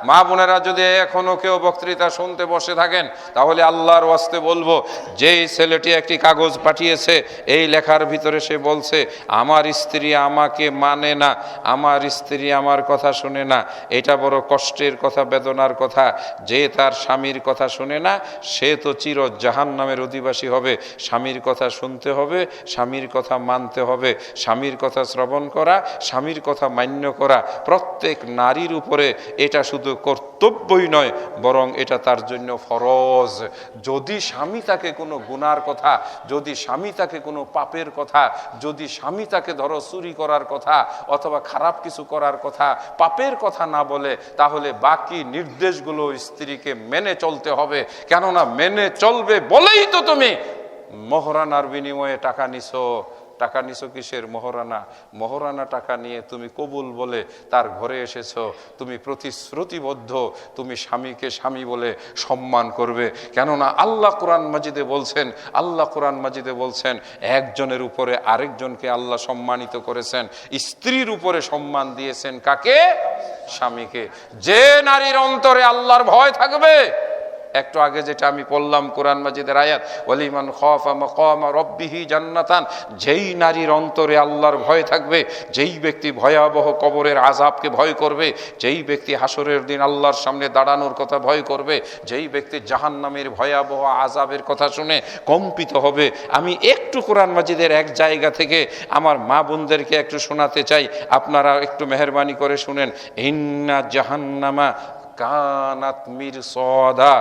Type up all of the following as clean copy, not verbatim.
মা বোনেরা যদি এখনো কেউ বক্তৃতা শুনতে বসে থাকেন, তাহলে আল্লাহর ওয়াস্তে বলবো, যেই ছেলেটি একটি কাগজ পাঠিয়েছে, এই লেখার ভিতরে সে বলছে আমার স্ত্রী আমাকে মানে না, আমার স্ত্রী আমার কথা শুনে না। এটা বড় কষ্টের কথা, বেদনার কথা। যে তার স্বামীর কথা শুনে না, সে তো চির জাহান্নামের অধিবাসী হবে। স্বামীর কথা শুনতে হবে, স্বামীর কথা মানতে হবে। স্বামীর কথা শ্রবণ করা, স্বামীর কথা মান্য করা প্রত্যেক নারীর উপরে এটা শুধু কর্তব্যই নয়, বরং এটা তার জন্য ফরজ। যদি স্বামী তাকে কোনো গুনার কথা, যদি স্বামী তাকে কোনো পাপের কথা, যদি স্বামী তাকে ধরো চুরি করার কথা অথবা খারাপ কিছু করার কথা, পাপের কথা না বলে, তাহলে বাকি নির্দেশগুলো স্ত্রীকে মেনে চলতে হবে। কেননা মেনে চলবে বলেই তো তুমি মোহরানার বিনিময়ে টাকা নিছো। টাকা নিছো কিসের? মোহরানা। মোহরানা টাকা নিয়ে তুমি কবুল বলে তার ঘরে এসেছো। তুমি প্রতিশ্রুতিবদ্ধ, তুমি স্বামীকে স্বামী বলে সম্মান করবে। কেননা আল্লাহ কোরআন মাজিদে বলছেন, আল্লাহ কোরআন মাজিদে বলছেন, একজনের উপরে আরেকজনকে আল্লাহ সম্মানিত করেছেন। স্ত্রীর উপরে সম্মান দিয়েছেন কাকে? স্বামীকে। যে নারীর অন্তরে আল্লাহর ভয় থাকবে, একটু আগে যেটা আমি পড়লাম কোরআন মাজিদের আয়াত, ওয়ালিমান খাফা মাকামা রাব্বিহি জান্নাতান, যেই নারীর অন্তরে আল্লাহর ভয় থাকবে, যেই ব্যক্তি ভয়াবহ কবরের আযাবকে ভয় করবে, যেই ব্যক্তি হাসরের দিন আল্লাহর সামনে দাঁড়ানোর কথা ভয় করবে, যেই ব্যক্তি জাহান্নামের ভয়াবহ আযাবের কথা শুনে কম্পিত হবে। আমি একটু কোরআন মাজিদের এক জায়গা থেকে আমার মা বোনদেরকে একটু শোনাতে চাই, আপনারা একটু মেহেরবানি করে শুনেন। ইন্না জাহান্নামা কানাত মিরসাদা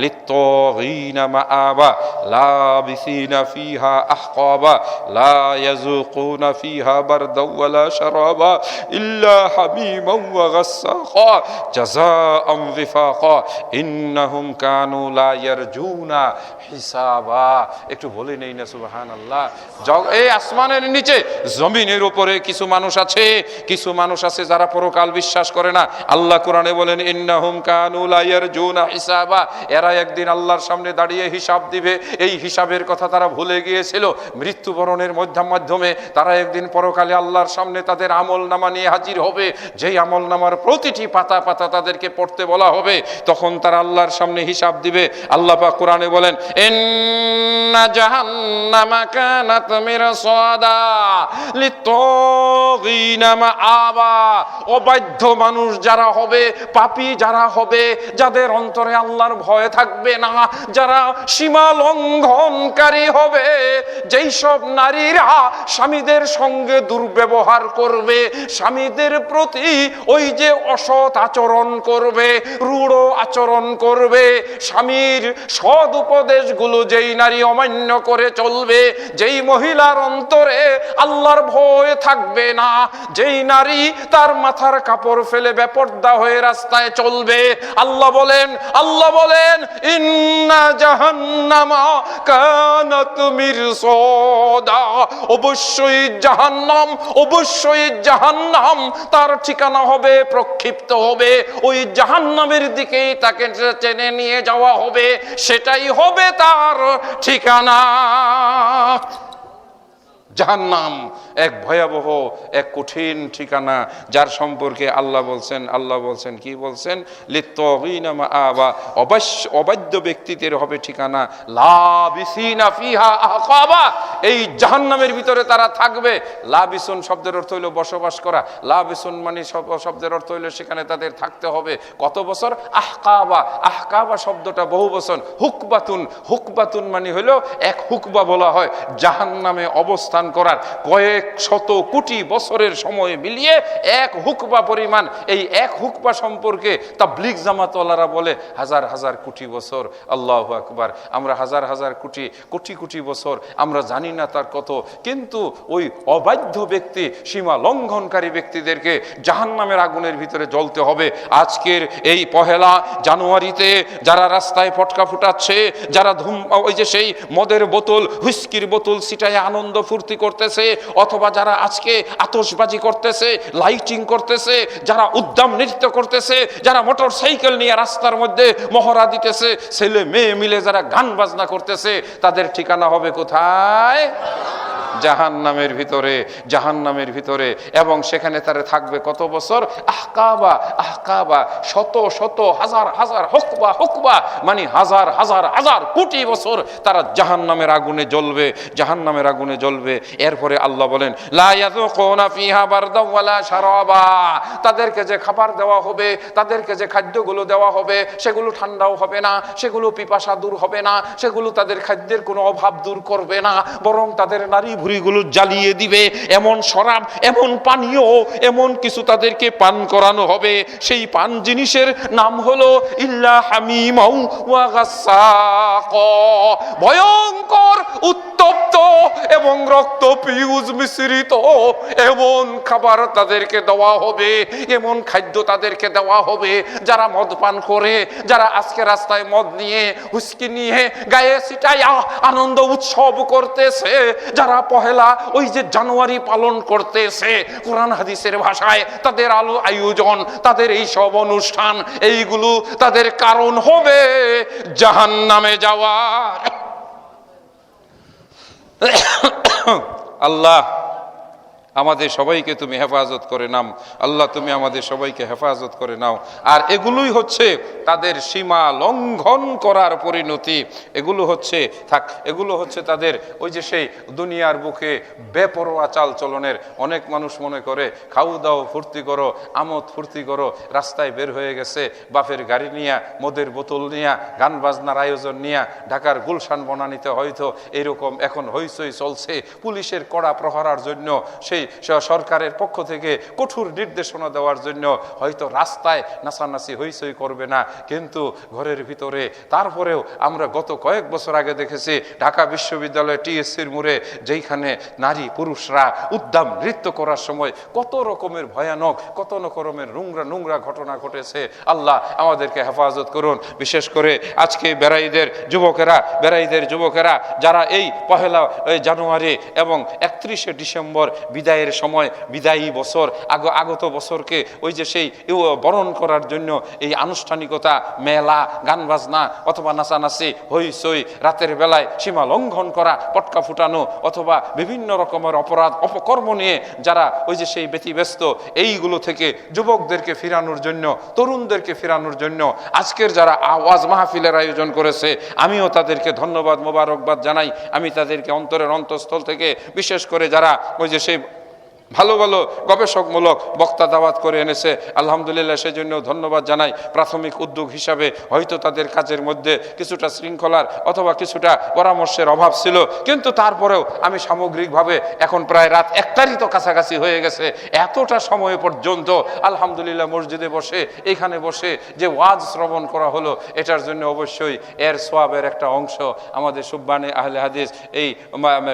লিত্তাগিনা মাআবা লাবিসিনা ফিহা আহকাবা লা ইয়াযুকুনা ফিহা বারদাও ওয়ালা শারাবা ইল্লা হামিমান ওয়া গাসসাকা জাযাআন ওয়িফাকা ইন্নাহুম কানু লা ইয়ারজুনা হিসাবা। একটু বলে নেই না সুবহানাল্লাহ। এই আসমানের নিচে জমিনের উপরে কিছু মানুষ আছে, কিছু মানুষ আছে যারা পরকাল বিশ্বাস করে না। আল্লাহ কোরআনে বলেন, ইন্নাহুম কানু লা ইয়ারজুনা হিসাবা, এরা একদিন আল্লাহর সামনে দাঁড়িয়ে হিসাব দিবে। এই হিসাবের কথা তারা ভুলে গিয়েছিল। মৃত্যুবরণের মাধ্যমে তারা একদিন পরকালে আল্লাহর সামনে তাদের আমলনামা নিয়ে হাজির হবে। যেই আমলনামার প্রতিটি পাতা পাতা তাদেরকে পড়তে বলা হবে, তখন তারা আল্লাহর সামনে হিসাব দিবে। আল্লাহ পাক কোরআনে বলেন, ইন্না জাহান্নামা কানাত মিরসাদা লিত্তাগিনা মাআবা। অবাধ্য মানুষ যারা হবে, পাপী যারা হবে, যাদের অন্তরে আল্লাহর ভয় থাকবে না, যারা সীমা লঙ্ঘনকারী হবে, যেই সব নারীরা স্বামীদের সঙ্গে দুর্ব্যবহার করবে, স্বামীদের প্রতি ওই যে অসৎ আচরণ করবে, রূঢ় আচরণ করবে, স্বামীর সদ উপদেশগুলো যেই নারী অমান্য করে চলবে, যেই মহিলার অন্তরে আল্লাহর ভয় থাকবে না, যেই নারী তার মাথার কাপড় ফেলে বেপর্দা হয়ে রাস্তায় চলবে, আল্লাহ বলেন ইন্না জাহান্নামা কানাত মিরসাদা, অবশ্যই জাহান্নাম তার ঠিকানা হবে, প্রক্ষিপ্ত হবে। ওই জাহান্নামের দিকেই তাকে টেনে নিয়ে যাওয়া হবে, সেটাই হবে তার ঠিকানা। জাহান্নাম এক ভয়াবহ, এক কঠিন ঠিকানা, যার সম্পর্কে আল্লাহ বলছেন কি বলছেন? লিত্তাগিনা মাআবা, অবাধ্য ব্যক্তিদের হবে ঠিকানা। লাবিসিনা ফিহা আহকাবা, এই জাহান্নামের ভিতরে তারা থাকবে। লাবিসুন শব্দের অর্থ হইল বসবাস করা। লাবিসুন মানে শব্দের অর্থ হইল সেখানে তাদের থাকতে হবে কত বছর? আহকাবা শব্দটা বহু বচন। হুকবাতুন মানে হইল এক হুকবা বলা হয় জাহান্নামে অবস্থান করার কয়েক শত কোটি বছরের সময় মিলিয়ে এক হুকবা পরিমাণ। এই এক হুকবা সম্পর্কে তাবলীগ জামাতওয়ালারা বলে হাজার হাজার কোটি বছর। আল্লাহু আকবার। আমরা হাজার হাজার কোটি বছর আমরা জানি না তার কত, কিন্তু ওই অবাধ্য ব্যক্তি, সীমা লঙ্ঘনকারী ব্যক্তিদেরকে জাহান্নামের আগুনের ভিতরে জ্বলতে হবে। আজকের এই 1 জানুয়ারিতে যারা রাস্তায় ফটকা ফুটাচ্ছে, যারা ওই যে সেই মদের বোতল, হুইস্কির বোতল ছিটায় আনন্দ ফুর্তি করতেছে, অথবা যারা আজকে আতশবাজি করতেছে, লাইটিং করতেছে, যারা উদ্দাম নৃত্য করতেছে, যারা মোটর সাইকেল নিয়ে রাস্তার মধ্যে মহড়া দিতেছে, ছেলে মেয়ে মিলে যারা গান বাজনা করতেছে, তাদের ঠিকানা হবে কোথায়? জাহান্নামের ভিতরে, জাহান্নামের ভিতরে। এবং সেখানে তারা থাকবে কত বছর? আহকাবা, আহকাবা, শত শত হাজার হাজার, হুকবা হুকবা, মানে হাজার হাজার হাজার কোটি বছর তারা জাহান্নামের আগুনে জ্বলবে, জাহান্নামের আগুনে জ্বলবে। এরপরে আল্লাহ বলেন লা ইয়াযুকুনা ফিহা বারদা ওয়ালা শারাবা, তাদেরকে যে খাবার দেওয়া হবে, তাদেরকে যে খাদ্যগুলো দেওয়া হবে, সেগুলো ঠান্ডাও হবে না, সেগুলো পিপাসা দূর হবে না, সেগুলো তাদের খাদ্যের কোনো অভাব দূর করবে না, বরং তাদের নারী ভুঁড়িগুলো জ্বালিয়ে দিবে। এমন শরাব, এমন পানীয়, এমন কিছু তাদেরকে পান করানো হবে, সেই পান জিনিসের নাম হলো ইল্লা হামিমাউ ওয়া গাসসাক, ভয়ঙ্কর উত্তপ্ত এবং রক্ত পিউজ মিশ্রিত এমন খাবার তাদেরকে দেওয়া হবে, এমন খাদ্য তাদেরকে দেওয়া হবে। যারা মদ পান করে, যারা আজকে রাস্তায় মদ নিয়ে, হুস্কি নিয়ে গায়ে ছিটাইয়া আনন্দ উৎসব করতেছে, যারা পহেলা ওই যে জানুয়ারি পালন করতেছে, কোরআন হাদিসের ভাষায় তাদের আলো আয়োজন, তাদের এই সব অনুষ্ঠান, এইগুলো তাদের কারণ হবে জাহান্নামে যাওয়ার। আল্লাহ আমাদের সবাইকে তুমি হেফাজত করে নাও, আল্লাহ তুমি আমাদের সবাইকে হেফাজত করে নাও। আর এগুলোই হচ্ছে তাদের সীমা লঙ্ঘন করার পরিণতি। এগুলো হচ্ছে এগুলো হচ্ছে তাদের ওই যে সেই দুনিয়ার বুকে বেপরোয়া চাল চলনের। অনেক মানুষ মনে করে খাও দাও ফুর্তি করো, আমোদ ফুর্তি করো, রাস্তায় বের হয়ে গেছে বাপের গাড়ি নিয়া, মদের বোতল নিয়া, গান বাজনার আয়োজন নিয়া, ঢাকার গুলশান বনানীতে হয়তো এরকম এখন হইচই চলছে। পুলিশের কড়া প্রহরার জন্য, সেই সরকারের পক্ষ থেকে কঠোর নির্দেশনা দেওয়ার জন্য হয়তো রাস্তায় নাচানাচি হইচই করবে না, কিন্তু ঘরের ভিতরে। তারপরেও আমরা গত কয়েক বছর আগে দেখেছি ঢাকা বিশ্ববিদ্যালয় টিএসসির মোড়ে, যেইখানে নারী পুরুষরা উদ্দাম নৃত্য করার সময় কত রকমের ভয়ানক, কত রকমের নোংরা নোংরা ঘটনা ঘটেছে। আল্লাহ আমাদেরকে হেফাজত করুন। বিশেষ করে আজকে বেড়াইদের যুবকেরা যারা এই পহেলা জানুয়ারি এবং 31শে ডিসেম্বর বিদায়ের সময়, বিদায়ী বছর, আগত বছরকে ওই যে সেই বরণ করার জন্য এই আনুষ্ঠানিকতা, মেলা, গান বাজনা অথবা নাচানাচি, হইচই, রাতের বেলায় সীমা লঙ্ঘন করা, পটকা ফুটানো অথবা বিভিন্ন রকমের অপরাধ অপকর্ম নিয়ে যারা ওই যে সেই ব্যতিব্যস্ত, এইগুলো থেকে যুবকদেরকে ফিরানোর জন্য, তরুণদেরকে ফিরানোর জন্য আজকের যারা আওয়াজ মাহফিলের আয়োজন করেছে, আমিও তাদেরকে ধন্যবাদ মোবারকবাদ জানাই। আমি তাদেরকে অন্তরের অন্তঃস্থল থেকে, বিশেষ করে যারা ওই যে সেই ভালো ভালো গবেষকমূলক বক্তা দাওয়াত করে এনেছে, আলহামদুলিল্লাহ সেই জন্য ধন্যবাদ জানাই। প্রাথমিক উদ্যোগ হিসাবে হয়তো তাদের কাজের মধ্যে কিছুটা শৃঙ্খলার অথবা কিছুটা পরামর্শের অভাব ছিল, কিন্তু তারপরেও আমি সামগ্রিকভাবে, এখন প্রায় রাত 1টারই তো কাছাকাছি হয়ে গেছে, এতটা সময় পর্যন্ত আলহামদুলিল্লাহ মসজিদে বসে, এখানে বসে যে ওয়াজ শ্রবণ করা হলো, এটার জন্য অবশ্যই এর সোয়াবের একটা অংশ আমাদের সুবহানে আহলে হাদিস এই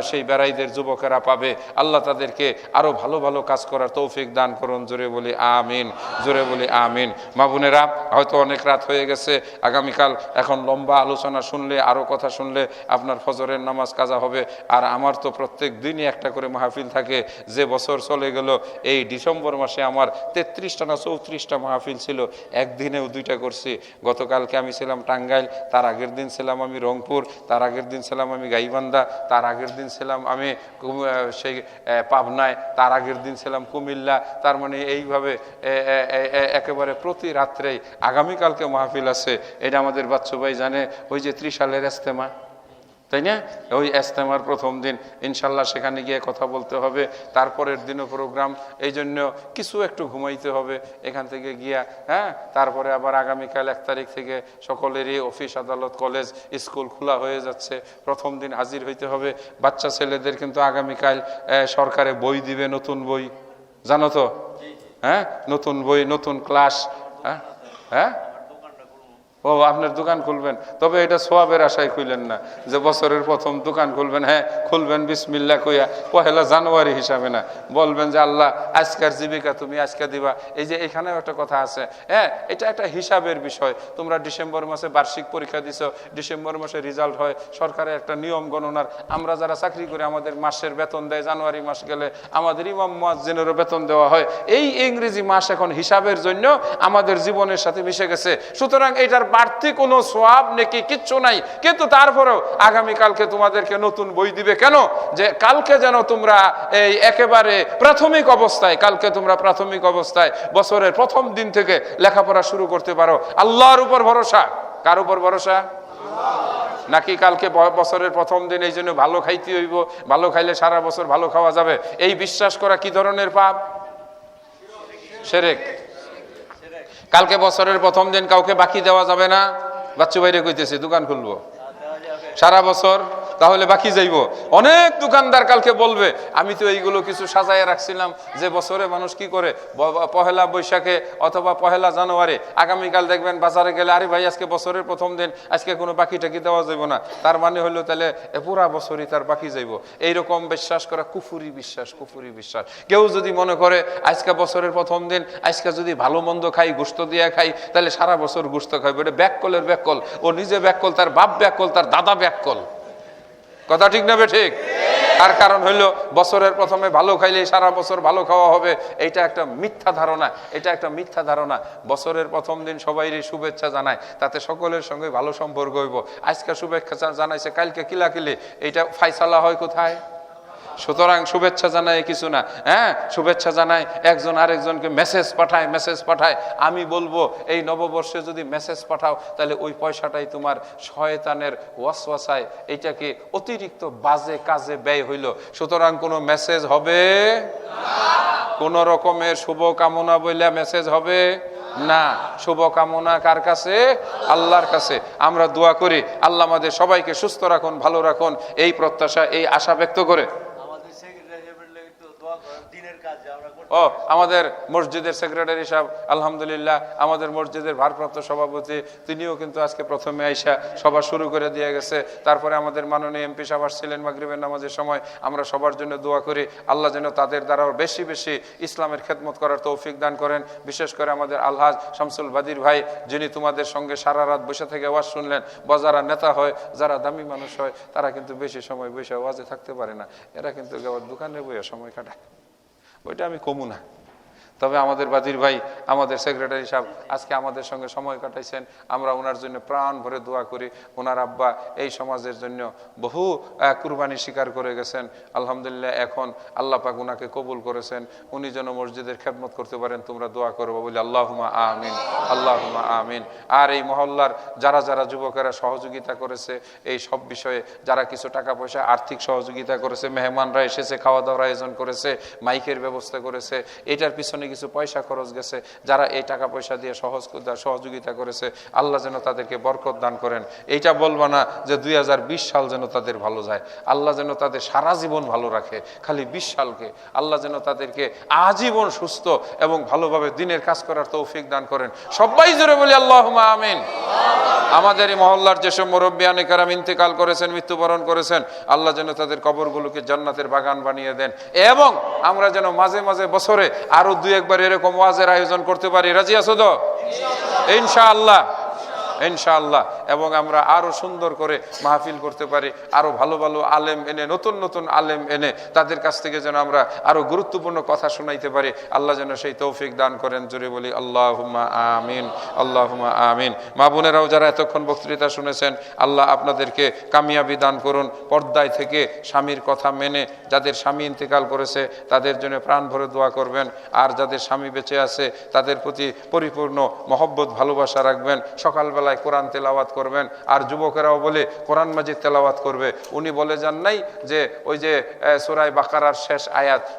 সেই বেড়াইদের যুবকেরা পাবে। আল্লাহ তাদেরকে আরো ভালো ভালো কাজ করার তৌফিক দান করুন। জোরে বলি আমিন, জোরে বলি আমিন। মা বোনেরা, হয়তো অনেক রাত হয়ে গেছে, আগামীকাল এখন লম্বা আলোচনা শুনলে, আরো কথা শুনলে আপনার ফজরের নামাজ কাজা হবে। আর আমার তো প্রত্যেক দিনই একটা করে মাহফিল থাকে। যে বছর চলে গেল, এই ডিসেম্বর মাসে আমার 33টা না 34টা মাহফিল ছিল, একদিনেও 2টা করছি। গতকালকে আমি ছিলাম টাঙ্গাইল, তার আগের দিন ছিলাম আমি রংপুর, তার আগের দিন ছিলাম আমি গাইবান্ধা, তার আগের দিন ছিলাম আমি সেই পাবনায়, তার আগের দিন ছিলাম কুমিল্লা। তার মানে এইভাবে একেবারে প্রতি রাত্রেই আগামীকালকে মাহফিল আছে। এটা আমাদের বাচ্চু ভাই জানে, ওই যে 30 সালের ইজতেমা, তাই না? ওই ইজতেমার প্রথম দিন ইনশাল্লাহ সেখানে গিয়ে কথা বলতে হবে। তারপরের দিনও প্রোগ্রাম, এই জন্য কিছু একটু ঘুমাইতে হবে এখান থেকে গিয়া। হ্যাঁ, তারপরে আবার আগামীকাল 1 তারিখ থেকে সকলেরই অফিস, আদালত, কলেজ, স্কুল খোলা হয়ে যাচ্ছে। প্রথম দিন হাজির হইতে হবে। বাচ্চা ছেলেদের কিন্তু আগামীকাল সরকারে বই দিবে, নতুন বই, জানো তো? হ্যাঁ, নতুন বই, নতুন ক্লাস। হ্যাঁ হ্যাঁ ও, আপনার দোকান খুলবেন, তবে এটা সোয়াবের আশায় খুললেন না যে বছরের প্রথম দোকান খুলবেন। হ্যাঁ, খুলবেন বিসমিল্লাহ কইয়া, 1 জানুয়ারি হিসাবে না, বলবেন যে আল্লাহ আজকের জীবিকা তুমি আজকে দিবা। এই যে এখানেও একটা কথা আছে, হ্যাঁ, এটা একটা হিসাবের বিষয়। তোমরা ডিসেম্বর মাসে বার্ষিক পরীক্ষা দিছো, ডিসেম্বর মাসে রেজাল্ট হয়, সরকারের একটা নিয়ম গণনার। আমরা যারা চাকরি করি আমাদের মাসের বেতন দেয়, জানুয়ারি মাস গেলে আমাদের ইমাম মুয়াজ্জিনেরও বেতন দেওয়া হয়। এই ইংরেজি মাস এখন হিসাবের জন্য আমাদের জীবনের সাথে মিশে গেছে। সুতরাং এটার বাড়তি কোনো সওয়াব নেকি কিচ্ছু নাই, কিন্তু তারপরেও আগামীকালকে তোমাদেরকে নতুন বই দিবে কেন? যে কালকে যেন তোমরা এই একেবারে প্রাথমিক অবস্থায়, কালকে তোমরা প্রাথমিক অবস্থায় বছরের প্রথম দিন থেকে লেখাপড়া শুরু করতে পারো। আল্লাহর উপর ভরসা। কার উপর ভরসা? নাকি কালকে বছরের প্রথম দিন এই জন্য ভালো খাইতে হইব, ভালো খাইলে সারা বছর ভালো খাওয়া যাবে, এই বিশ্বাস করা কি ধরনের পাপ? শিরক। কালকে বছরের প্রথম দিন কাউকে বাকি দেওয়া যাবে না। বাচ্চু ভাইরে কইতেছি দোকান খুলবো সারা বছর, তাহলে বাকি যাইব। অনেক দোকানদার কালকে বলবে আমি তো এইগুলো কিছু সাজায় রাখছিলাম, যে বছরে মানুষ কি করে পহেলা বৈশাখে অথবা পহেলা জানুয়ারি, আগামীকাল দেখবেন বাজারে গেলে আরে ভাই আজকে বছরের প্রথম দিন, আজকে কোনো বাকি টাকি দেওয়া যাইব না। তার মানে হলো তাহলে পুরা বছরই তার বাকি যাইব। এইরকম বিশ্বাস করা কুফুরি বিশ্বাস, কুফুরি বিশ্বাস। কেউ যদি মনে করে আজকে বছরের প্রথম দিন, আজকে যদি ভালো মন্দ খাই, গোশত দিয়ে খাই, তাহলে সারা বছর গোশত খাইবে, এটা ব্যাককলের ব্যাককল। ও নিজে ব্যাককল, তার বাপ ব্যাককল, তার দাদা ব্যাককল। কথা ঠিক না ঠিক? তার কারণ হইলো বছরের প্রথমে ভালো খাইলে সারা বছর ভালো খাওয়া হবে, এটা একটা মিথ্যা ধারণা, এটা একটা মিথ্যা ধারণা। বছরের প্রথম দিন সবাইরই শুভেচ্ছা জানায়, তাতে সকলের সঙ্গে ভালো সম্পর্ক হইব। আজকে শুভেচ্ছা জানাইছে, কালকে কিলাকিলি, এটা ফাইসালা হয় কোথায়? সুতরাং শুভেচ্ছা জানায় কিছু না, হ্যাঁ শুভেচ্ছা জানায় একজন আরেকজনকে মেসেজ পাঠায়। আমি বলবো এই নববর্ষে যদি মেসেজ পাঠাও তাহলে ওই পয়সাটাই তোমার শয়তানের ওয়াসওয়াসায় এইটাকে অতিরিক্ত বাজে কাজে ব্যয় হইল। সুতরাং কোনো মেসেজ হবে না, কোন রকমের শুভ কামনা বইলা মেসেজ হবে না। শুভকামনা কার কাছে? আল্লাহর কাছে। আমরা দোয়া করি আল্লাহ আমাদের সবাইকে সুস্থ রাখুন, ভালো রাখুন, এই প্রত্যাশা, এই আশা ব্যক্ত করে। আমাদের মসজিদের সেক্রেটারি সাহেব আলহামদুলিল্লাহ, আমাদের মসজিদের ভারপ্রাপ্ত সভাপতি, তিনিও কিন্তু আজকে প্রথমে আইসা সভা শুরু করে দিয়ে গেছে। তারপরে আমাদের মাননীয় এমপি সাহেব আসছিলেন মাগরিবের নামাজের সময়। আমরা সবার জন্য দোয়া করি আল্লাহ যেন তাদের দ্বারাও বেশি বেশি ইসলামের খেদমত করার তৌফিক দান করেন। বিশেষ করে আমাদের আলহাজ শামসুল বাদির ভাই, যিনি তোমাদের সঙ্গে সারা রাত বসে থেকে ওয়াজ শুনলেন। যারা নেতা হয়, যারা দামি মানুষ হয়, তারা কিন্তু বেশি সময় বসে ওয়াজে থাকতে পারে না, এরা কিন্তু দোকানে বইয়া সময় কাটায়, ওইটা আমি কমু না। তবে আমাদের বাদির ভাই, আমাদের সেক্রেটারি সাহেব আজকে আমাদের সঙ্গে সময় কাটাইছেন, আমরা ওনার জন্য প্রাণ ভরে দোয়া করি। ওনার আব্বা এই সমাজের জন্য বহু কুরবানি স্বীকার করে গেছেন। আলহামদুলিল্লাহ এখন আল্লাহ পাক ওনাকে কবুল করেছেন, উনি যেন মসজিদের খেদমত করতে পারেন, তোমরা দোয়া করবো বলি আল্লাহুম্মা আমিন, আল্লাহুম্মা আমিন। আর এই মহল্লার যারা যারা যুবকেরা সহযোগিতা করেছে এই সব বিষয়ে, যারা কিছু টাকা পয়সা আর্থিক সহযোগিতা করেছে, মেহমানরা এসেছে, খাওয়া দাওয়ার আয়োজন করেছে, মাইকের ব্যবস্থা করেছে, এটার পিছনে কিছু পয়সা খরচ গেছে, যারা এই টাকা পয়সা দিয়ে সহযোগিতা করেছে, আল্লাহ যেন তাদেরকে বরকত দান করেন। এইটা বলবো না যে 2020 সাল যেন তাদের ভালো যায়, আল্লাহ যেন তাদের সারা জীবন ভালো রাখে, খালি 20 সালকে আল্লাহ যেন তাদেরকে আজীবন সুস্থ এবং ভালোভাবে দিনের কাজ করার তৌফিক দান করেন। সবাই জোরে বলি আল্লাহুম্মা আমিন। আমাদের এই মহল্লার যেসব মুরব্বিয়ানে কেরাম ইন্তেকাল করেছেন, মৃত্যুবরণ করেছেন, আল্লাহ যেন তাদের কবরগুলোকে জান্নাতের বাগান বানিয়ে দেন, এবং আমরা যেন মাঝে মাঝে বছরে আরো 2-1 এরকম ওয়াজের আয়োজন করতে পারি। রাজি আছো তো? ইনশাআল্লাহ, ইনশাআল্লাহ। এবং আমরা আরো সুন্দর করে মাহফিল করতে পারি, আরো ভালো ভালো আলেম এনে, নতুন নতুন আলেম এনে তাদের কাছ থেকে যেন আমরা আরো গুরুত্বপূর্ণ কথা শোনাইতে পারি। আল্লাহ যেন সেই তৌফিক দান করেন। জোরে বলি আল্লাহুম্মা আমিন, আল্লাহুম্মা আমিন। মা বোনেরাও যারা এতক্ষণ বক্তৃতা শুনেছেন, আল্লাহ আপনাদেরকে কামিয়াবি দান করুন। পর্দায় থেকে স্বামীর কথা মেনে, যাদের স্বামী ইন্তেকাল করেছে তাদের জন্য প্রাণ ভরে দোয়া করবেন, আর যাদের স্বামী বেঁচে আছে তাদের প্রতি পরিপূর্ণ মহব্বত ভালোবাসা রাখবেন। সকালবেলায় কোরআন তেলাওয়াত করবেন, আর যুবকেরাও বলে কোরআন মাজিদ তেলাওয়াত করবে। উনি বলে যান নাই যে ওই যে সূরা বাকারার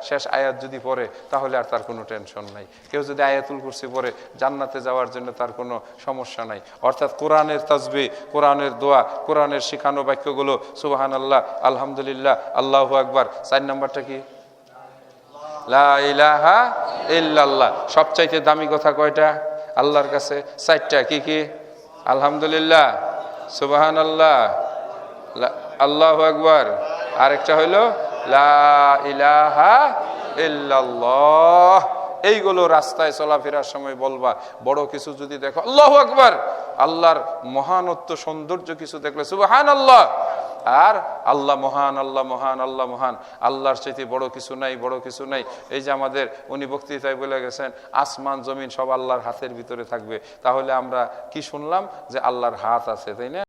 শেষ আয়াত যদি পড়ে তাহলে আর তার কোনো টেনশন নাই। কেউ যদি আয়াতুল কুরসি পড়ে জান্নাতে যাওয়ার জন্য তার কোনো সমস্যা নাই। অর্থাৎ কোরআনের তাসবিহ, কোরআনের দোয়া, কোরআনের শিখানো বাক্যগুলো সুবহানাল্লাহ, আলহামদুলিল্লাহ, আল্লাহু আকবার। 4 নাম্বারটা কি? লা ইলাহা ইল্লাল্লাহ। সবচাইতে দামি কথা কয়টা আল্লাহর কাছে? 4টা। কি কি? আলহামদুলিল্লাহ, সুবহানাল্লাহ, আল্লাহু আকবার, আরেকটা হইল লা ইলাহা ইল্লাল্লাহ। এইগুলো রাস্তায় চলাফেরার সময় বলবা। বড় কিছু যদি দেখো আল্লাহু আকবার, আল্লাহর মহানত্ব সৌন্দর্য কিছু দেখলে সুবহানাল্লাহ, আর আল্লাহ মহান, আল্লাহ মহান, আল্লাহ মহান, আল্লাহর চাইতে বড় কিছু নাই, বড় কিছু নাই। এই যে আমাদের উনি বক্তৃতায় বলে গেছেন আসমান জমিন সব আল্লাহর হাতের ভিতরে থাকবে, তাহলে আমরা কি শুনলাম যে আল্লাহর হাত আছে, তাই না?